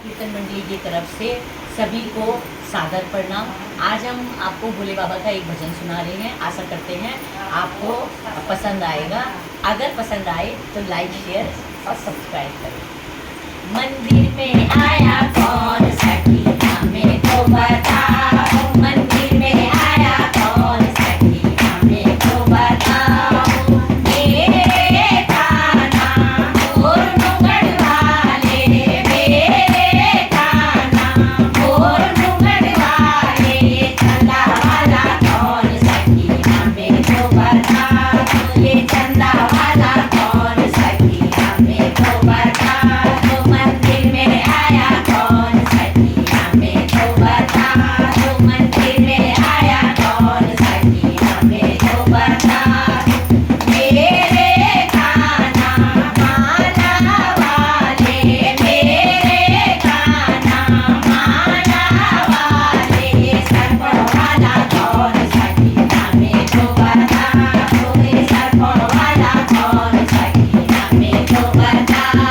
कीर्तन मंडली की तरफ से सभी को सादर प्रणाम। आज हम आपको भोले बाबा का एक भजन सुना रहे हैं। आशा करते हैं आपको पसंद आएगा। अगर पसंद आए तो लाइक, शेयर और सब्सक्राइब करें। मंदिर में आया कौन सखी हमें तो बताओ, मंदिर में आया कौन सखी हमें तो बताओ। मेरे कान्हा मोर मुंगड़ वाले, मेरे कान्हा मोर मुंगड़ वाले, चंदा वाला कौन सखी हमें तो बताओ। ये चंदा वाला कौन सखी हमें तो बताओ। मंदिर में आया कौन सखी हमें तो बताओ, मंदिर में आया कौन सखी हमें तो बताओ। मेरे कान्हा माला वाले, मेरे कान्हा माला वाले, सर्पों वाला कौन सखी हमें तो बताओ। सर्पों वाला कौन सखी हमें तो बताओ।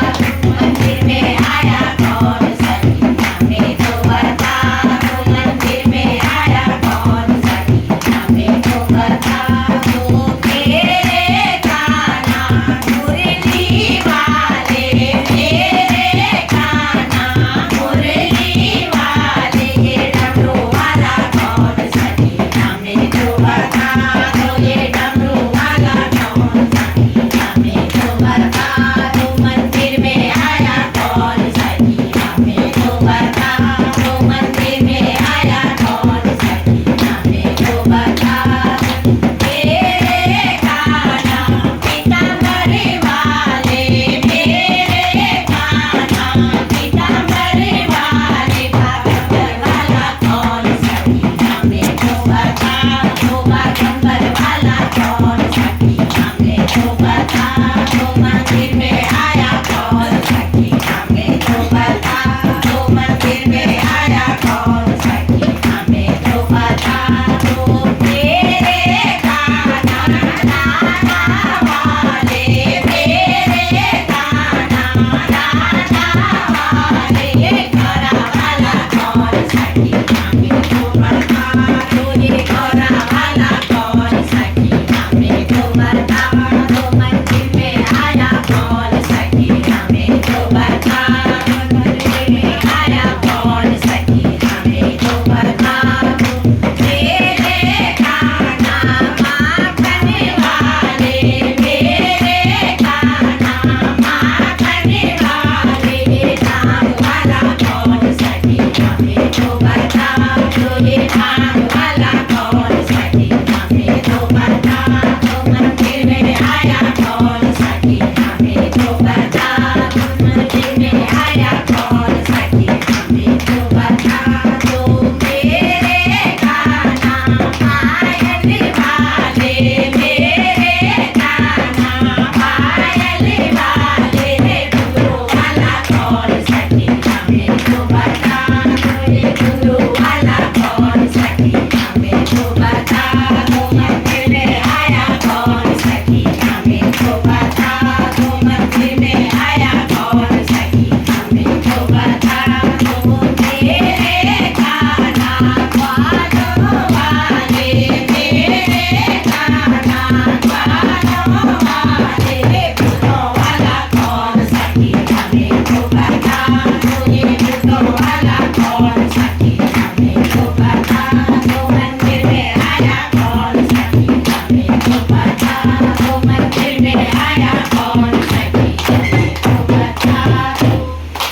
मंदिर में आया कौन सखी हमें तो बताओ, मंदिर में आया कौन सखी हमें तो बताओ। मेरे कान्हा मुरली वाले, मेरे कान्हा मुरली वाले, डमरू वाला कौन सखी हमें तो बताओ। ये डमरू वाला कौन सखी हमें तो बताओ। मंदिर में आया कौन सखी हमें तो बताओ, मंदिर में आया कौन सखी हमें तो बताओ। मेरे कान्हा पीतांबर वाले, मेरे कान्हा पीतांबर वाले, बागंबर वाला कौन सखी हमें तो बताओ। बागंबर वाला कौन सखी हमें तो बताओ। मंदिर में आया कौन सखी हमें तो बताओ, मंदिर में आया कौन सखी हमें तो बताओ। मेरे कान्हा राधा वाले, मेरे कान्हा राधा वाले, गौरा वाला कौन सखी हमें तो बताओ। ये गौरा वाला कौन सखी हमें तो बताओ। मंदिर में आया कौन सखी हमें तो बताओ, मंदिर में आया कौन सखी हमें तो बताओ। मेरे कान्हा माखन वाले, मेरे कान्हा माखन वाले, धाम वाला कौन सखी हमें तो बताओ। ये धाम वाला कौन सखी हमें तो बताओ। मंदिर में आया कौन सखी हमें तो बताओ, मंदिर में आया कौन सखी हमें तो बताओ। मेरे कान्हा पायल वाले, मेरे कान्हा पायल वाले, गुरु वाला कौन सखी हमें तो बताओ। ये गुरु वाला कौन सखी हमें तो बताओ। मंदिर में आया कौन सखी हमें तो बताओ, मंदिर में आया कौन सखी हमें तो बताओ। मेरे कान्हा ग्वालों वाले, मेरे कान्हा ग्वालों वाले, फूलों वाला कौन सखी हमें तो बताओ। ये फूलों वाला कौन सखी हमें तो बताओ। मंदिर में आया कौन सखी हमें तो बताओ, मंदिर में आया कौन